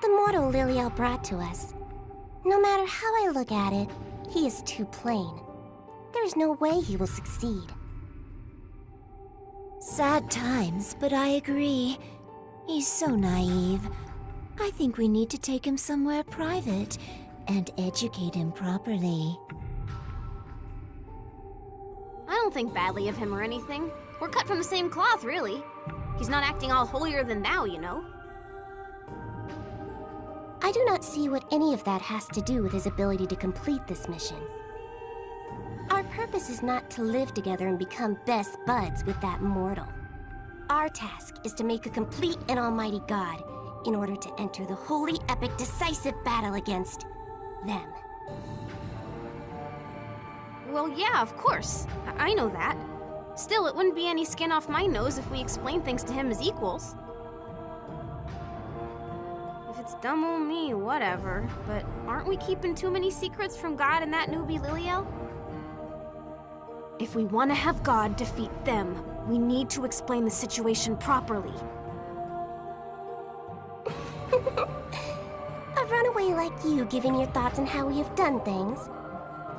The mortal Liliel brought to us. No matter how I look at it, he is too plain. There's no way he will succeed. Sad times, but I agree. He's so naive. I think we need to take him somewhere private and educate him properly. I don't think badly of him or anything. We're cut from the same cloth, really. He's not acting all holier than thou, you know. I do not see what any of that has to do with his ability to complete this mission. Our purpose is not to live together and become best buds with that mortal. Our task is to make a complete and almighty god in order to enter the holy, epic, decisive battle against them. Well, yeah, of course. I know that. Still, it wouldn't be any skin off my nose if we explained things to him as equals. If it's dumb old me, whatever. But aren't we keeping too many secrets from God and that newbie Liliel? If we want to have God defeat them, we need to explain the situation properly. A runaway like you giving your thoughts on how we have done things?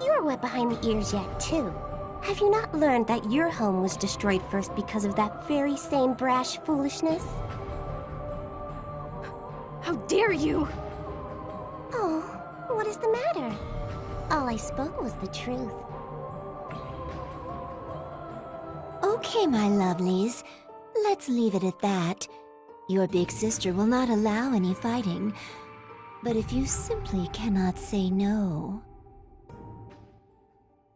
You are wet behind the ears yet, too. Have you not learned that your home was destroyed first because of that very same brash foolishness? How dare you! Oh, what is the matter? All I spoke was the truth. Okay, my lovelies. Let's leave it at that. Your big sister will not allow any fighting. But if you simply cannot say no,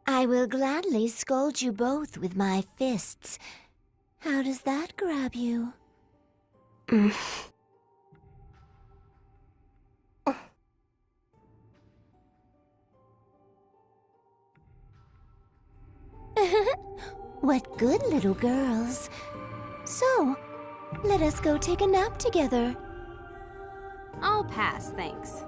I will gladly scold you both with my fists. How does that grab you? What good little girls. So, let us go take a nap together. I'll pass, thanks.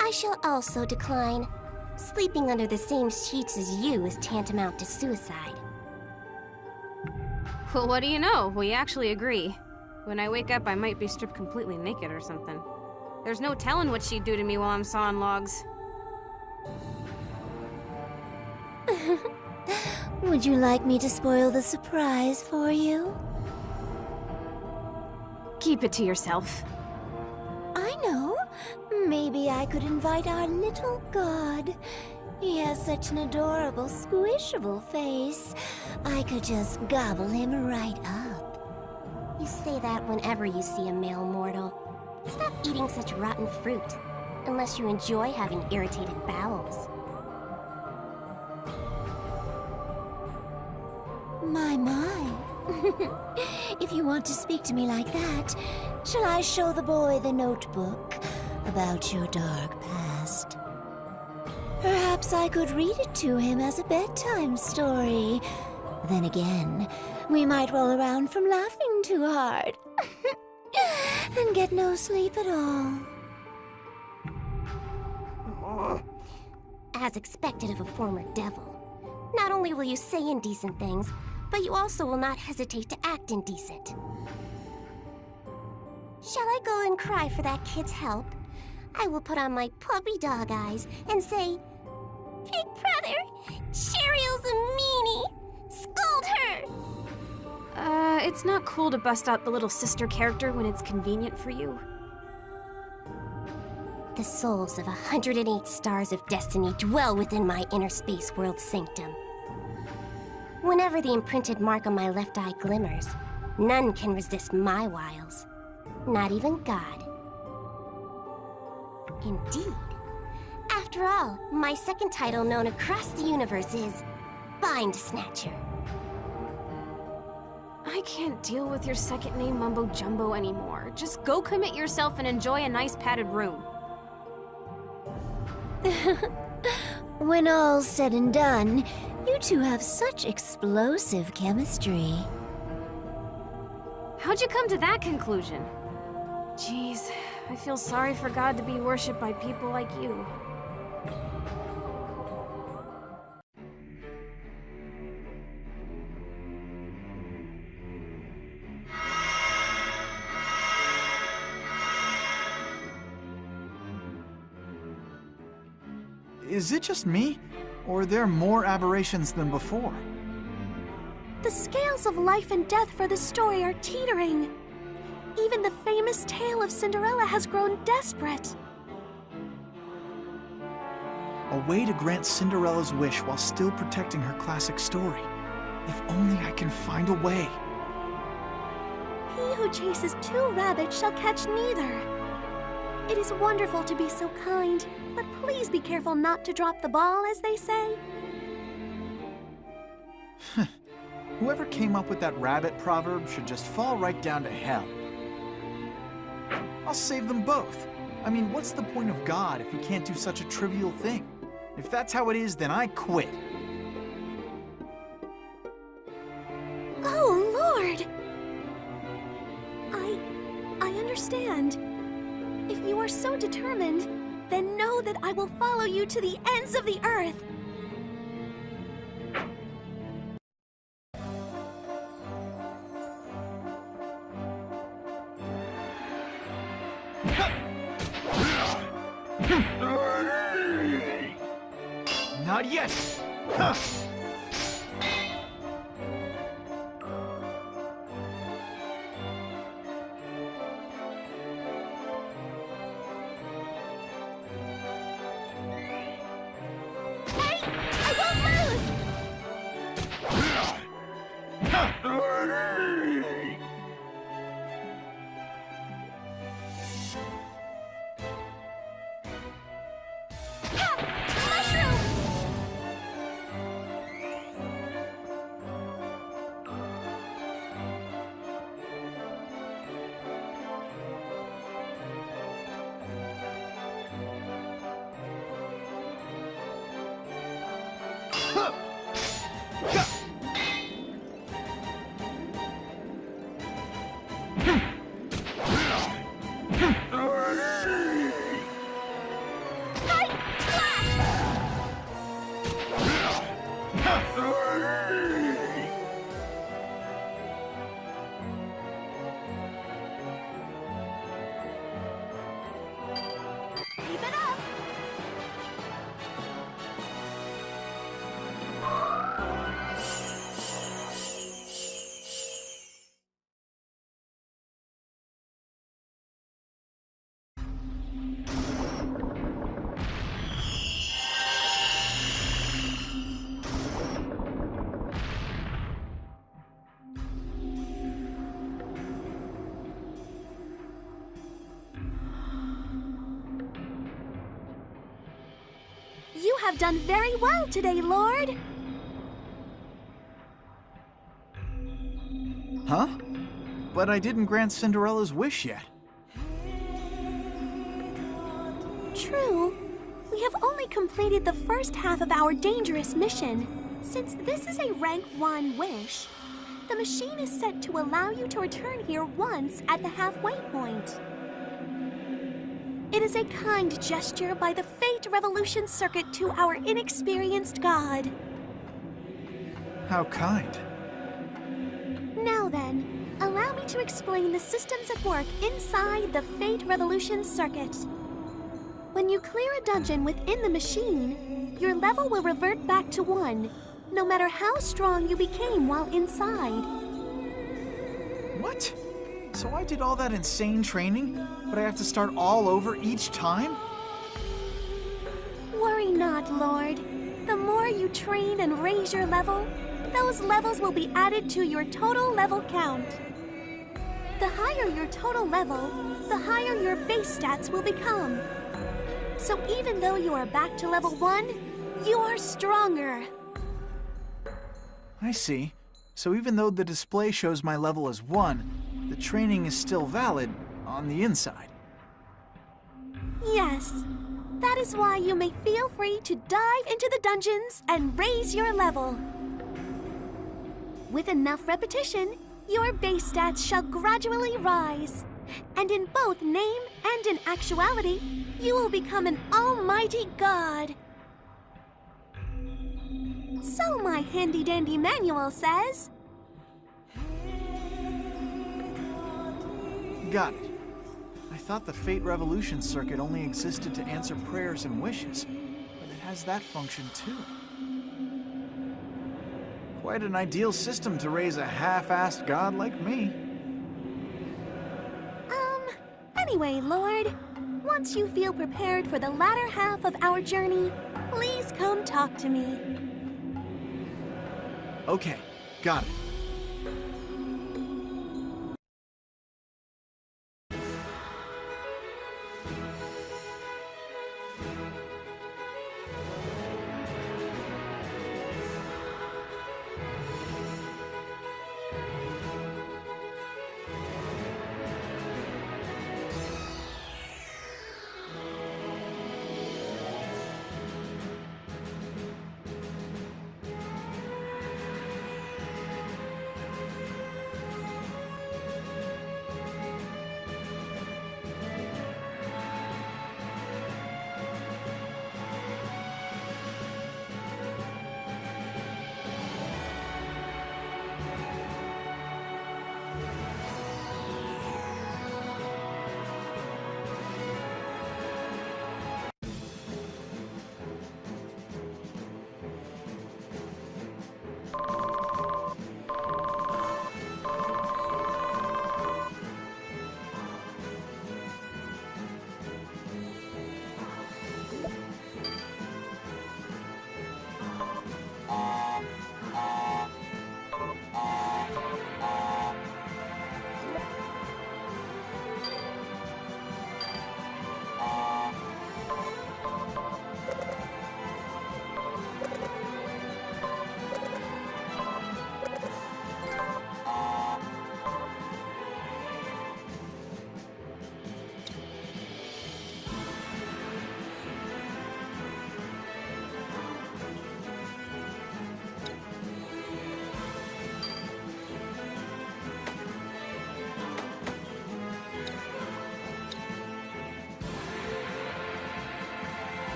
I shall also decline. Sleeping under the same sheets as you is tantamount to suicide. Well, what do you know? We actually agree. When I wake up, I might be stripped completely naked or something. There's no telling what she'd do to me while I'm sawing logs. Would you like me to spoil the surprise for you? Keep it to yourself. I know. Maybe I could invite our little god. He has such an adorable, squishable face. I could just gobble him right up. You say that whenever you see a male mortal. Stop eating such rotten fruit. Unless you enjoy having irritated bowels. My. If you want to speak to me like that, shall I show the boy the notebook about your dark past? Perhaps I could read it to him as a bedtime story. Then again, we might roll around from laughing too hard. And get no sleep at all. as expected of a former devil. Not only will you say indecent things, but you also will not hesitate to act indecent. Shall I go and cry for that kid's help? I will put on my puppy dog eyes and say, Big brother, Cheryle's a meanie! Scold her! It's not cool to bust out the little sister character when it's convenient for you. The souls of 108 stars of destiny dwell within my inner space world sanctum. Whenever the imprinted mark on my left eye glimmers, none can resist my wiles. Not even God. Indeed. After all, my second title known across the universe is Bind Snatcher. I can't deal with your second name mumbo-jumbo anymore. Just go commit yourself and enjoy a nice padded room. When all's said and done, you two have such explosive chemistry. How'd you come to that conclusion? Jeez, I feel sorry for God to be worshipped by people like you. Is it just me? Or are there more aberrations than before? The scales of life and death for the story are teetering. Even the famous tale of Cinderella has grown desperate. A way to grant Cinderella's wish while still protecting her classic story. If only I can find a way. He who chases two rabbits shall catch neither. It is wonderful to be so kind, but please be careful not to drop the ball, as they say. Whoever came up with that rabbit proverb should just fall right down to hell. I'll save them both. I mean, what's the point of God if he can't do such a trivial thing? If that's how it is, then I quit. Oh, Lord! I understand. If you are so determined, then know that I will follow you to the ends of the earth. Not yet! Keep it up! You have done very well today, Lord. Huh? But I didn't grant Cinderella's wish yet. True. We have only completed the first half of our dangerous mission. Since this is a rank 1 wish, the machine is set to allow you to return here once at the halfway point. It is a kind gesture by the Fate Revolution Circuit to our inexperienced god. How kind. Now then, allow me to explain the systems at work inside the Fate Revolution Circuit. When you clear a dungeon within the machine, your level will revert back to 1, no matter how strong you became while inside. What? So I did all that insane training, but I have to start all over each time? Worry not, Lord. The more you train and raise your level, those levels will be added to your total level count. The higher your total level, the higher your base stats will become. So even though you are back to level 1, you are stronger. I see. So even though the display shows my level as 1, the training is still valid on the inside. Yes. That is why you may feel free to dive into the dungeons and raise your level. With enough repetition, your base stats shall gradually rise. And in both name and in actuality, you will become an almighty god. So my handy-dandy manual says. Got it. I thought the Fate Revolution Circuit only existed to answer prayers and wishes, but it has that function too. Quite an ideal system to raise a half-assed god like me. Anyway, Lord, once you feel prepared for the latter half of our journey, please come talk to me. Okay, got it.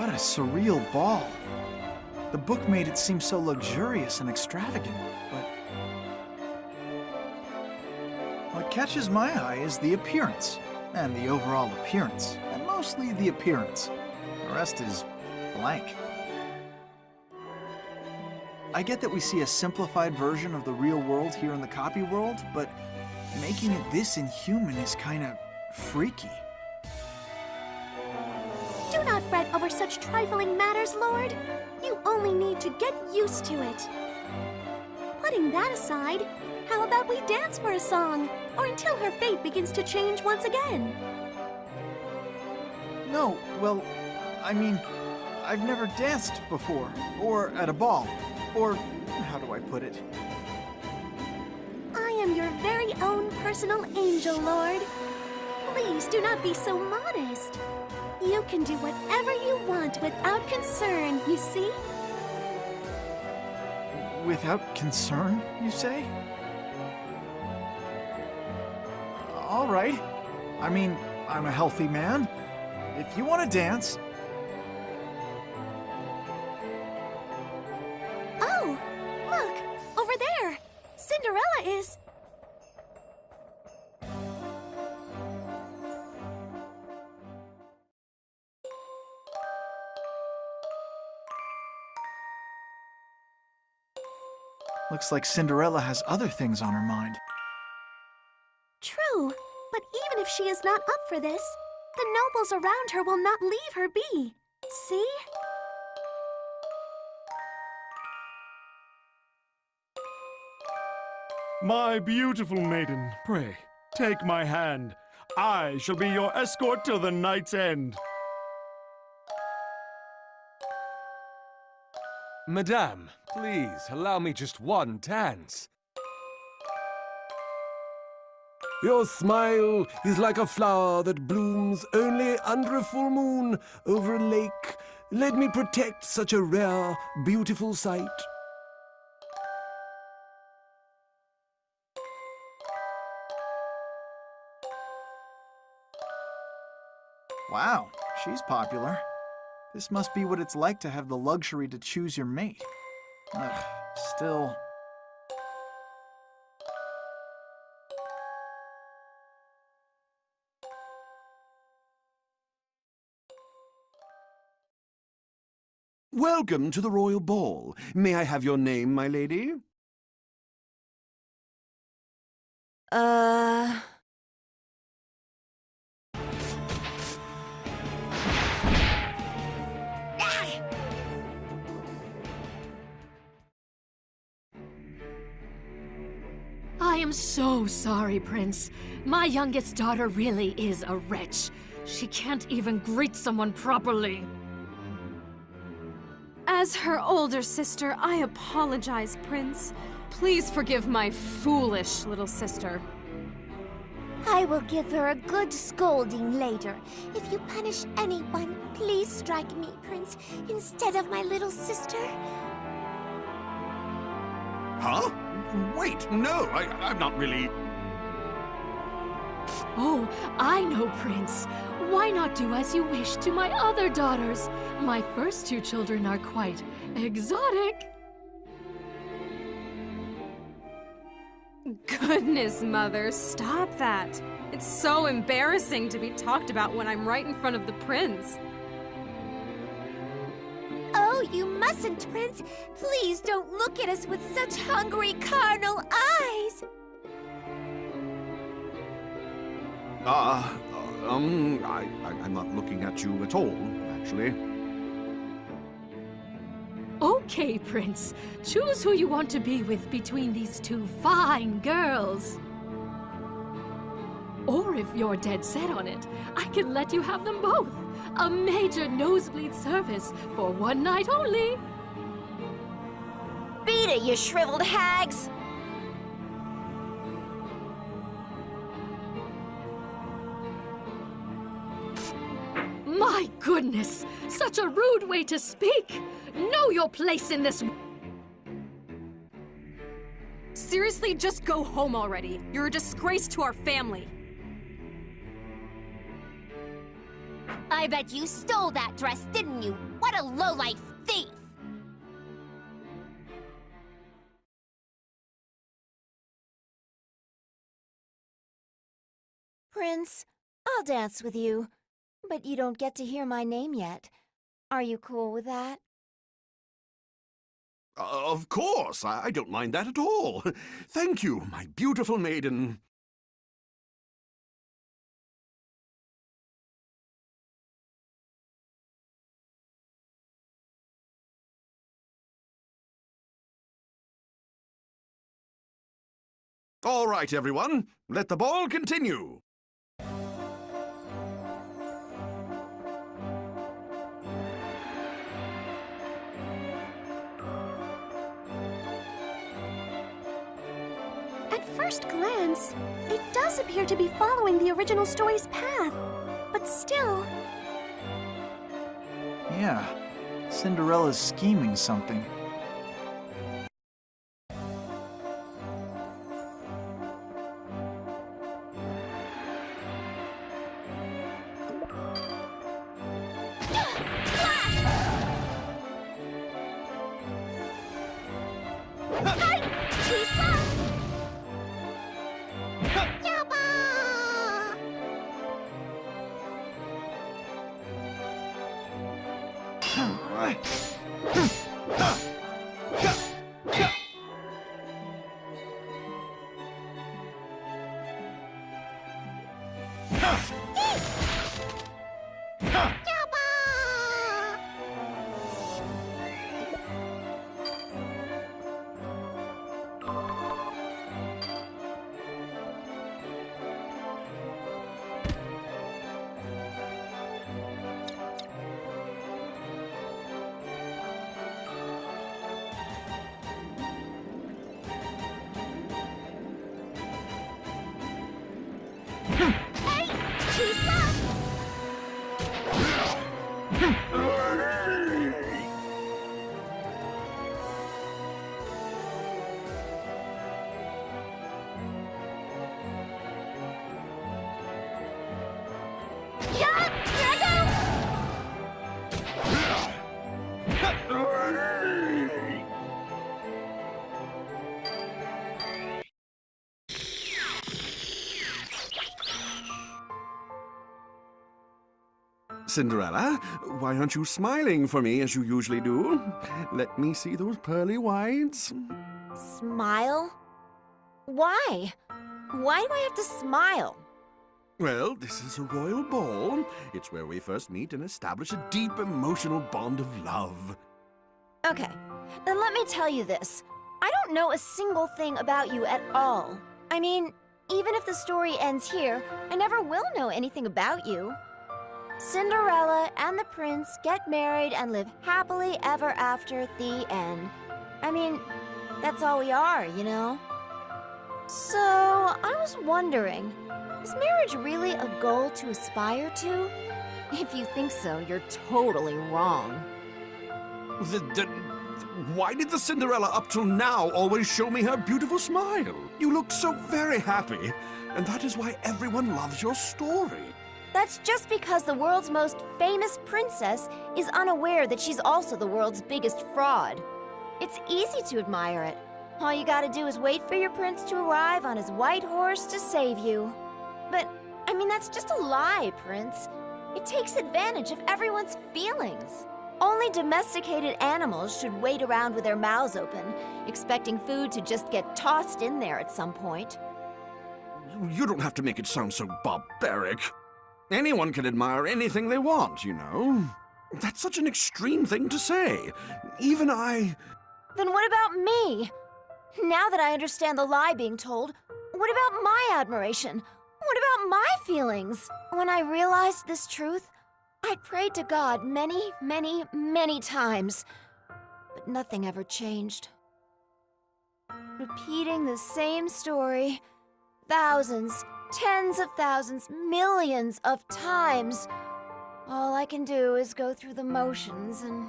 What a surreal ball. The book made it seem so luxurious and extravagant, but what catches my eye is the appearance, and the overall appearance, and mostly the appearance. The rest is blank. I get that we see a simplified version of the real world here in the copy world, but making it this inhuman is kinda freaky. Do not fret over such trifling matters, Lord. You only need to get used to it. Putting that aside, how about we dance for a song, or until her fate begins to change once again? No, well, I mean, I've never danced before, or at a ball, or how do I put it? I am your very own personal angel, Lord. Please do not be so modest. You can do whatever you want without concern, you see? Without concern, you say? All right. I mean, I'm a healthy man. If you want to dance... Oh, look, over there. Cinderella is... Looks like Cinderella has other things on her mind. True, but even if she is not up for this, the nobles around her will not leave her be. See? My beautiful maiden, pray, take my hand. I shall be your escort till the night's end. Madame, please, allow me just one dance. Your smile is like a flower that blooms only under a full moon over a lake. Let me protect such a rare, beautiful sight. Wow, she's popular. This must be what it's like to have the luxury to choose your mate. Ugh, still... Welcome to the royal ball. May I have your name, my lady? I am so sorry, Prince. My youngest daughter really is a wretch. She can't even greet someone properly. As her older sister, I apologize, Prince. Please forgive my foolish little sister. I will give her a good scolding later. If you punish anyone, please strike me, Prince, instead of my little sister. Huh? Wait, no, I'm not really... Oh, I know, Prince. Why not do as you wish to my other daughters? My first two children are quite exotic. Goodness, Mother, stop that. It's so embarrassing to be talked about when I'm right in front of the prince. Oh, you mustn't, Prince. Please don't look at us with such hungry, carnal eyes. I'm not looking at you at all, actually. Okay, Prince. Choose who you want to be with between these two fine girls. Or if you're dead set on it, I can let you have them both. A major nosebleed service for one night only. Beat it, you shriveled hags! My goodness! Such a rude way to speak! Know your place in this... Seriously, just go home already. You're a disgrace to our family. I bet you stole that dress, didn't you? What a lowlife thief! Prince, I'll dance with you, but you don't get to hear my name yet. Are you cool with that? Of course, I don't mind that at all. Thank you, my beautiful maiden. All right, everyone, let the ball continue. At first glance, it does appear to be following the original story's path. But still, Yeah, Cinderella's scheming something. Cinderella, why aren't you smiling for me as you usually do? Let me see those pearly whites. Smile? Why? Why do I have to smile? Well, this is a royal ball. It's where we first meet and establish a deep emotional bond of love. Okay, then let me tell you this. I don't know a single thing about you at all. I mean, even if the story ends here, I never will know anything about you. Cinderella and the prince get married and live happily ever after, the end. I mean, that's all we are, you know? So, I was wondering, is marriage really a goal to aspire to? If you think so, you're totally wrong. Why did the Cinderella up till now always show me her beautiful smile? You look so very happy, and that is why everyone loves your story. That's just because the world's most famous princess is unaware that she's also the world's biggest fraud. It's easy to admire it. All you gotta do is wait for your prince to arrive on his white horse to save you. But, I mean, that's just a lie, Prince. It takes advantage of everyone's feelings. Only domesticated animals should wait around with their mouths open, expecting food to just get tossed in there at some point. You don't have to make it sound so barbaric. Anyone can admire anything they want, you know. That's such an extreme thing to say. Even I... Then what about me? Now that I understand the lie being told, what about my admiration? What about my feelings? When I realized this truth, I prayed to God many, many, many times, but nothing ever changed. Repeating the same story, thousands, tens of thousands, millions of times. All I can do is go through the motions and...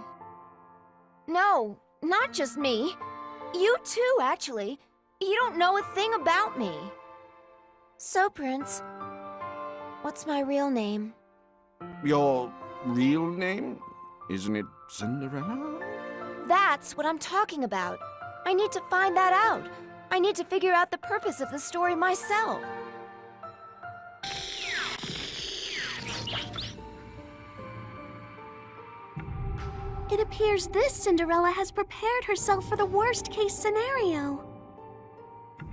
No, not just me. You too, actually. You don't know a thing about me. So, Prince, what's my real name? Your real name? Isn't it Cinderella? That's what I'm talking about. I need to find that out. I need to figure out the purpose of the story myself. It appears this Cinderella has prepared herself for the worst-case scenario.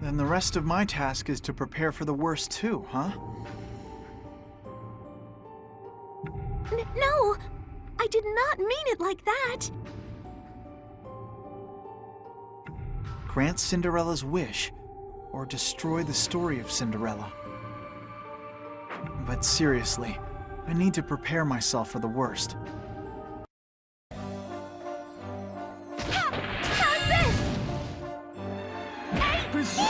Then the rest of my task is to prepare for the worst too, huh? No! I did not mean it like that! Grant Cinderella's wish, or destroy the story of Cinderella. But seriously, I need to prepare myself for the worst. How's this? How's this?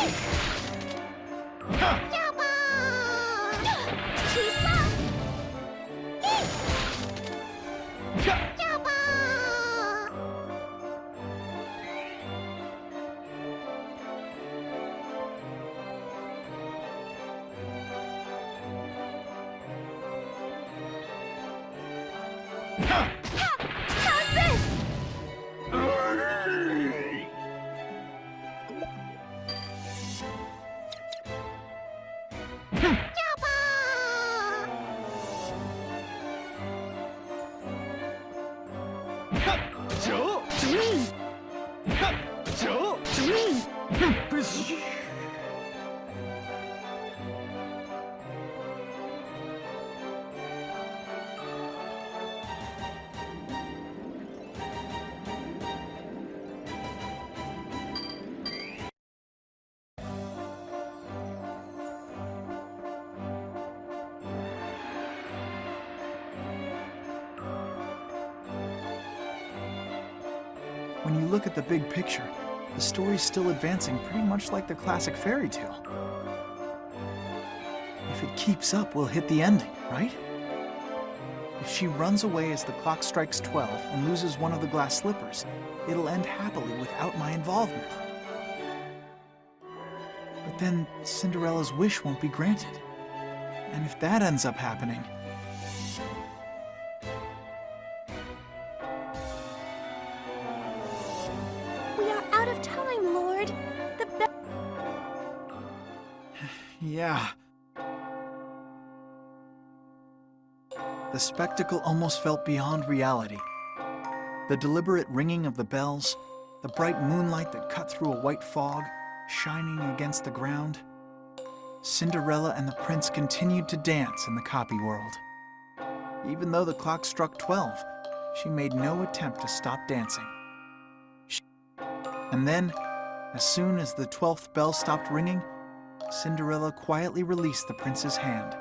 When you look at the big picture, the story's still advancing pretty much like the classic fairy tale. If it keeps up, we'll hit the ending, right? If she runs away as the clock strikes 12 and loses one of the glass slippers, it'll end happily without my involvement. But then Cinderella's wish won't be granted. And if that ends up happening, We are out of time, Lord. The yeah. The spectacle almost felt beyond reality. The deliberate ringing of the bells, the bright moonlight that cut through a white fog, shining against the ground. Cinderella and the prince continued to dance in the copy world. Even though the clock struck 12, she made no attempt to stop dancing. And then, as soon as the 12th bell stopped ringing, Cinderella quietly released the prince's hand.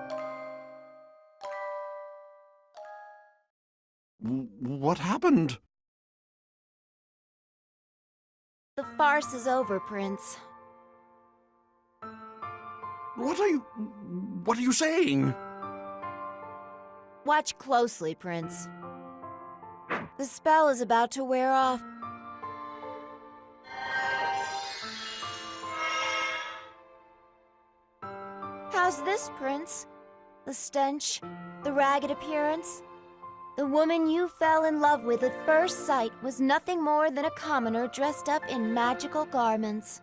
What happened? The farce is over, Prince. What are you saying? Watch closely, Prince. The spell is about to wear off. How's this, Prince? The stench, the ragged appearance? The woman you fell in love with at first sight was nothing more than a commoner dressed up in magical garments.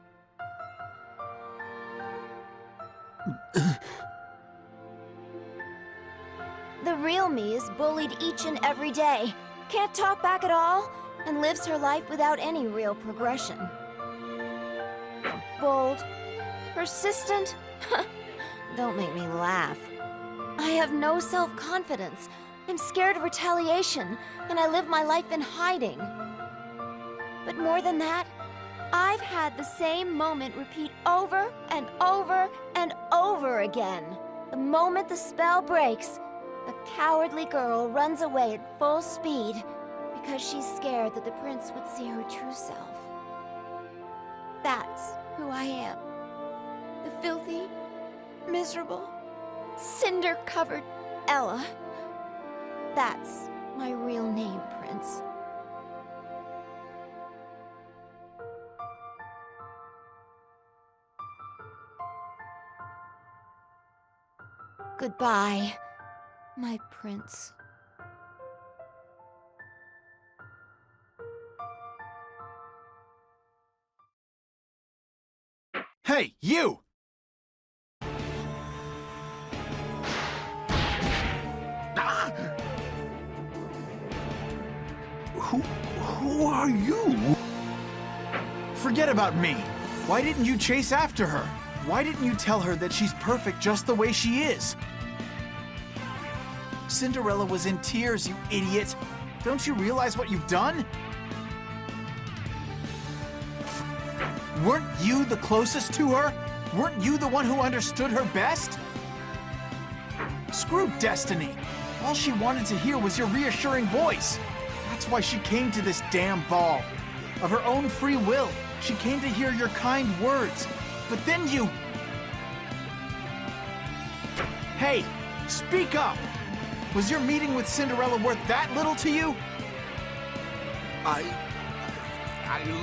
The real me is bullied each and every day, can't talk back at all, and lives her life without any real progression. Bold, persistent, don't make me laugh. I have no self-confidence. I'm scared of retaliation, and I live my life in hiding. But more than that, I've had the same moment repeat over and over and over again. The moment the spell breaks, a cowardly girl runs away at full speed because she's scared that the prince would see her true self. That's who I am. The filthy, miserable, cinder-covered Ella. That's my real name, Prince. Goodbye, my prince. Hey, you! Ah! Who are you? Forget about me. Why didn't you chase after her? Why didn't you tell her that she's perfect just the way she is? Cinderella was in tears, you idiot. Don't you realize what you've done? Weren't you the closest to her? Weren't you the one who understood her best? Screw Destiny. All she wanted to hear was your reassuring voice. That's why she came to this damn ball. Of her own free will, she came to hear your kind words. But then you... Hey, speak up! Was your meeting with Cinderella worth that little to you? I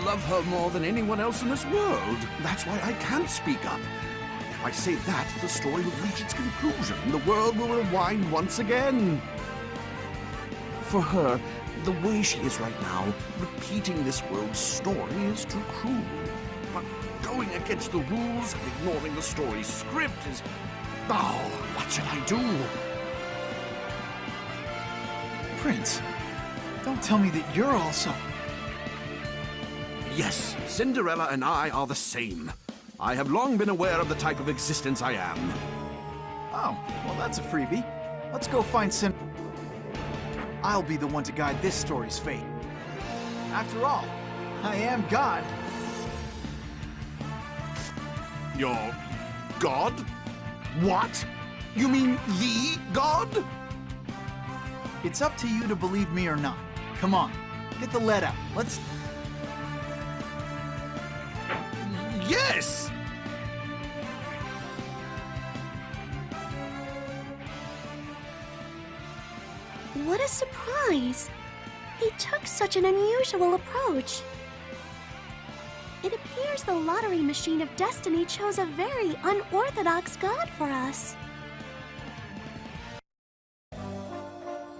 love her more than anyone else in this world. That's why I can't speak up. If I say that, the story will reach its conclusion. The world will rewind once again. For her, the way she is right now, repeating this world's story is too cruel. But going against the rules and ignoring the story's script is... Oh, what should I do? Prince, don't tell me that you're also... Yes, Cinderella and I are the same. I have long been aware of the type of existence I am. Oh, well that's a freebie. Let's go find I'll be the one to guide this story's fate. After all, I am God. You're God? What? You mean the God? It's up to you to believe me or not. Come on, get the lead out. Let's... Yes! What a surprise! He took such an unusual approach. It appears the lottery machine of destiny chose a very unorthodox god for us.